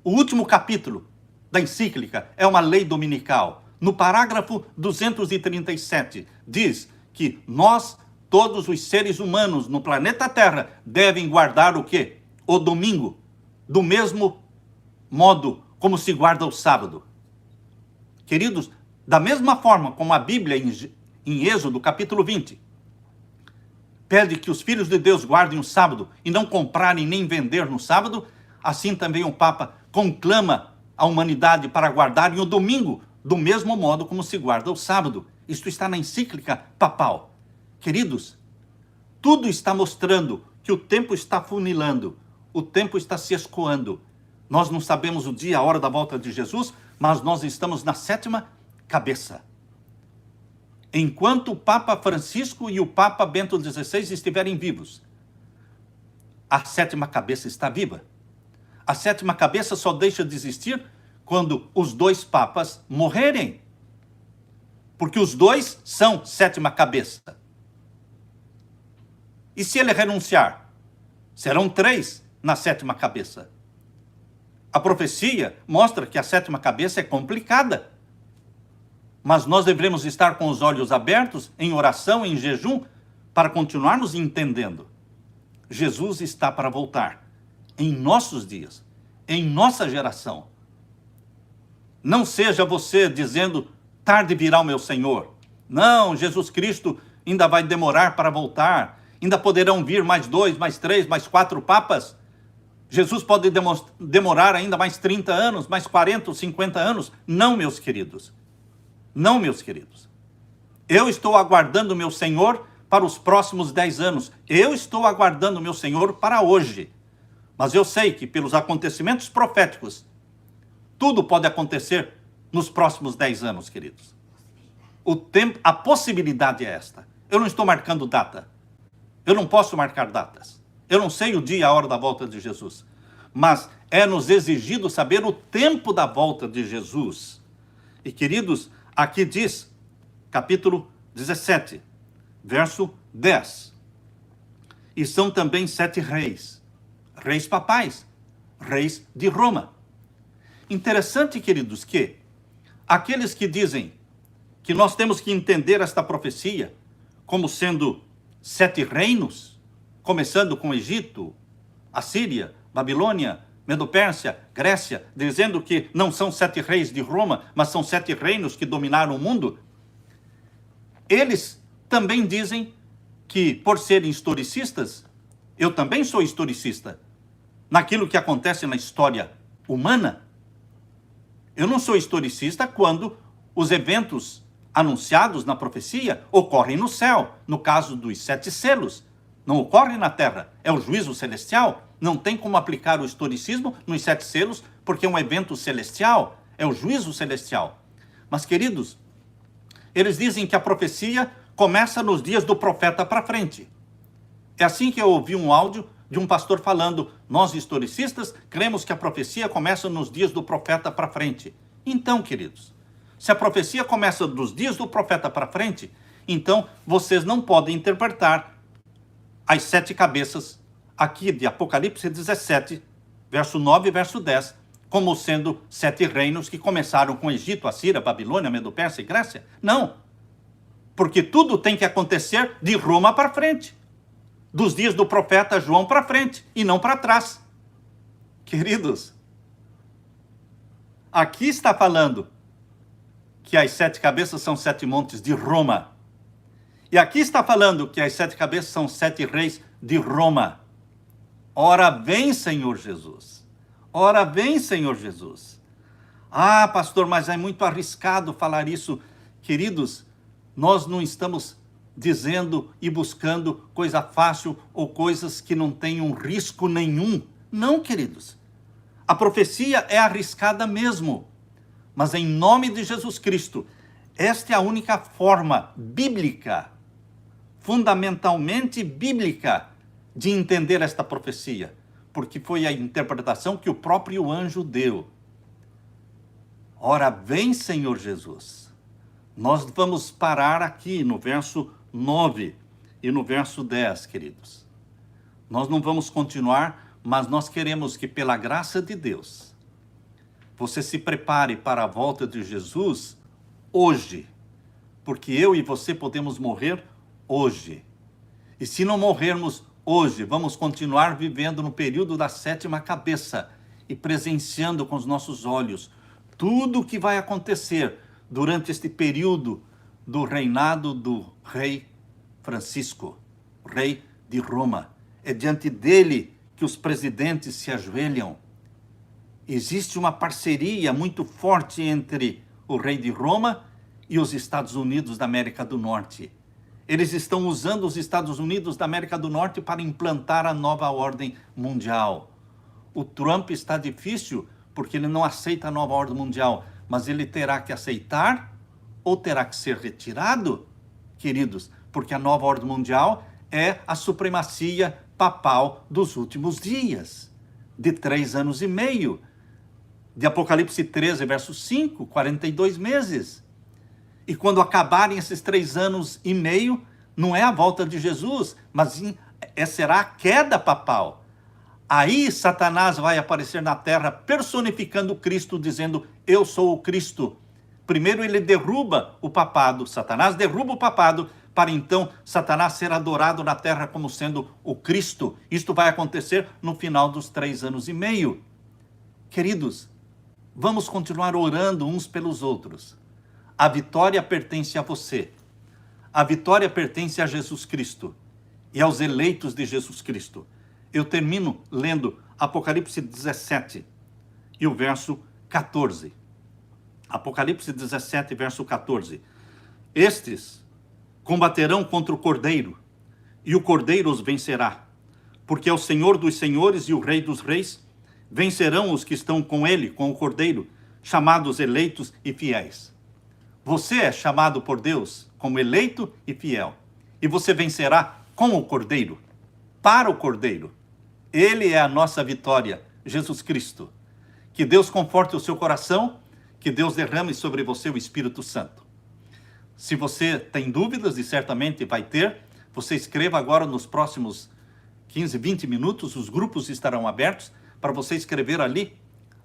O último capítulo da encíclica é uma lei dominical. No parágrafo 237, diz que nós, todos os seres humanos no planeta Terra, devem guardar o quê? O domingo, do mesmo modo como se guarda o sábado. Queridos, da mesma forma como a Bíblia, em Êxodo, capítulo 20, pede que os filhos de Deus guardem o sábado e não comprarem nem vender no sábado, assim também o Papa conclama a humanidade para guardarem o domingo, do mesmo modo como se guarda o sábado. Isto está na encíclica papal. Queridos, tudo está mostrando que o tempo está funilando, o tempo está se escoando. Nós não sabemos o dia, a hora da volta de Jesus, mas nós estamos na sétima cabeça. Enquanto o Papa Francisco e o Papa Bento XVI estiverem vivos, a sétima cabeça está viva. A sétima cabeça só deixa de existir quando os dois papas morrerem. Porque os dois são sétima cabeça. E se ele renunciar? Serão 3 na sétima cabeça. A profecia mostra que a sétima cabeça é complicada. Mas nós devemos estar com os olhos abertos, em oração, em jejum, para continuarmos entendendo. Jesus está para voltar em nossos dias, em nossa geração. Não seja você dizendo, tarde virá o meu Senhor. Não, Jesus Cristo ainda vai demorar para voltar. Ainda poderão vir mais 2, mais 3, mais 4 papas. Jesus pode demorar ainda mais 30 anos, mais 40 ou 50 anos. Não, meus queridos. Não, meus queridos. Eu estou aguardando o meu Senhor para os próximos 10 anos. Eu estou aguardando o meu Senhor para hoje. Mas eu sei que pelos acontecimentos proféticos, tudo pode acontecer nos próximos 10 anos, queridos. O tempo, a possibilidade é esta. Eu não estou marcando data. Eu não posso marcar datas. Eu não sei o dia e a hora da volta de Jesus. Mas é nos exigido saber o tempo da volta de Jesus. E, queridos, aqui diz, capítulo 17, verso 10. E são também 7 reis. Reis papais. Reis de Roma. Interessante, queridos, que aqueles que dizem que nós temos que entender esta profecia como sendo 7 reinos, começando com Egito, Assíria, Babilônia, Medo-Pérsia, Grécia, dizendo que não são 7 reis de Roma, mas são 7 reinos que dominaram o mundo. Eles também dizem que, por serem historicistas, eu também sou historicista, naquilo que acontece na história humana. Eu não sou historicista quando os eventos anunciados na profecia ocorrem no céu, no caso dos 7 selos. Não ocorre na terra, é o juízo celestial. Não tem como aplicar o historicismo nos 7 selos, porque é um evento celestial, é o juízo celestial. Mas, queridos, eles dizem que a profecia começa nos dias do profeta para frente. É assim que eu ouvi um áudio de um pastor falando, nós historicistas cremos que a profecia começa nos dias do profeta para frente. Então, queridos, se a profecia começa dos dias do profeta para frente, então vocês não podem interpretar as 7 cabeças aqui de Apocalipse 17, verso 9 e verso 10, como sendo 7 reinos que começaram com Egito, Assíria, Babilônia, Medo-Pérsia e Grécia. Não, porque tudo tem que acontecer de Roma para frente, dos dias do profeta João para frente e não para trás. Queridos, aqui está falando que as 7 cabeças são 7 montes de Roma. E aqui está falando que as 7 cabeças são 7 reis de Roma. Ora vem, Senhor Jesus. Ora vem, Senhor Jesus. Ah, pastor, mas é muito arriscado falar isso. Queridos, nós não estamos dizendo e buscando coisa fácil ou coisas que não tenham risco nenhum. Não, queridos. A profecia é arriscada mesmo. Mas em nome de Jesus Cristo, esta é a única forma bíblica, fundamentalmente bíblica, de entender esta profecia. Porque foi a interpretação que o próprio anjo deu. Ora, vem, Senhor Jesus. Nós vamos parar aqui no verso 9 e no verso 10, queridos. Nós não vamos continuar, mas nós queremos que, pela graça de Deus, você se prepare para a volta de Jesus hoje. Porque eu e você podemos morrer hoje. E se não morrermos hoje, vamos continuar vivendo no período da sétima cabeça e presenciando com os nossos olhos tudo o que vai acontecer durante este período do reinado do rei Francisco, rei de Roma. É diante dele que os presidentes se ajoelham. Existe uma parceria muito forte entre o rei de Roma e os Estados Unidos da América do Norte. Eles estão usando os Estados Unidos da América do Norte para implantar a nova ordem mundial. O Trump está difícil porque ele não aceita a nova ordem mundial, mas ele terá que aceitar ou terá que ser retirado, queridos, porque a nova ordem mundial é a supremacia papal dos últimos dias, de 3 anos e meio, de Apocalipse 13, verso 5, 42 meses. E quando acabarem esses 3 anos e meio, não é a volta de Jesus, mas será a queda papal. Aí Satanás vai aparecer na terra personificando Cristo, dizendo, eu sou o Cristo. Primeiro ele derruba o papado, Satanás derruba o papado, para então Satanás ser adorado na terra como sendo o Cristo. Isto vai acontecer no final dos 3 anos e meio. Queridos, vamos continuar orando uns pelos outros. A vitória pertence a você. A vitória pertence a Jesus Cristo e aos eleitos de Jesus Cristo. Eu termino lendo Apocalipse 17 e o verso 14. Apocalipse 17, verso 14. Estes combaterão contra o Cordeiro, e o Cordeiro os vencerá, porque é o Senhor dos senhores e o Rei dos reis. Vencerão os que estão com ele, com o Cordeiro, chamados eleitos e fiéis. Você é chamado por Deus como eleito e fiel, e você vencerá com o Cordeiro, para o Cordeiro. Ele é a nossa vitória, Jesus Cristo. Que Deus conforte o seu coração, que Deus derrame sobre você o Espírito Santo. Se você tem dúvidas, e certamente vai ter, você escreva agora nos próximos 15, 20 minutos, os grupos estarão abertos para você escrever ali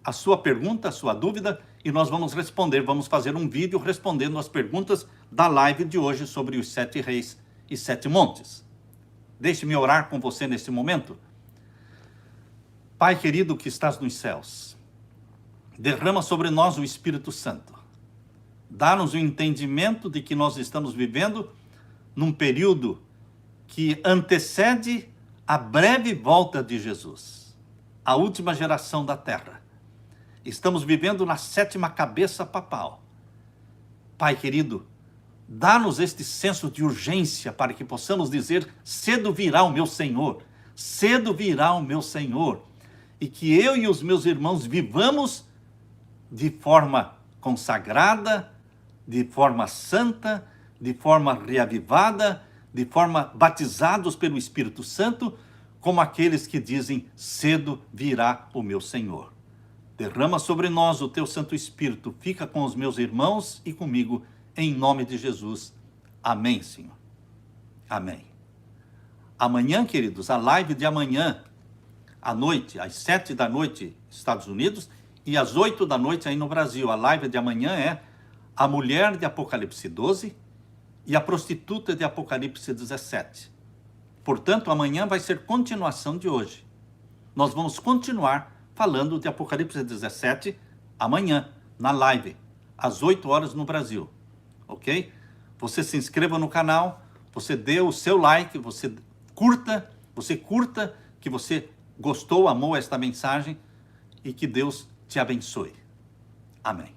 a sua pergunta, a sua dúvida, e nós vamos responder, vamos fazer um vídeo respondendo as perguntas da live de hoje sobre os 7 reis e 7 montes. Deixe-me orar com você neste momento. Pai querido que estás nos céus, derrama sobre nós o Espírito Santo. Dá-nos o entendimento de que nós estamos vivendo num período que antecede a breve volta de Jesus, a última geração da terra. Estamos vivendo na 7ª cabeça papal. Pai querido, dá-nos este senso de urgência para que possamos dizer, cedo virá o meu Senhor, cedo virá o meu Senhor. E que eu e os meus irmãos vivamos de forma consagrada, de forma santa, de forma reavivada, de forma batizados pelo Espírito Santo, como aqueles que dizem, cedo virá o meu Senhor. Derrama sobre nós o teu Santo Espírito, fica com os meus irmãos e comigo, em nome de Jesus. Amém, Senhor. Amém. Amanhã, queridos, a live de amanhã, à noite, às 7 da noite, Estados Unidos, e às 8 da noite aí no Brasil. A live de amanhã é a mulher de Apocalipse 12 e a prostituta de Apocalipse 17. Portanto, amanhã vai ser continuação de hoje. Nós vamos continuar falando de Apocalipse 17 amanhã, na live, às 8 horas no Brasil. Ok? Você se inscreva no canal, você dê o seu like, você curta que você gostou, amou esta mensagem e que Deus te abençoe. Amém.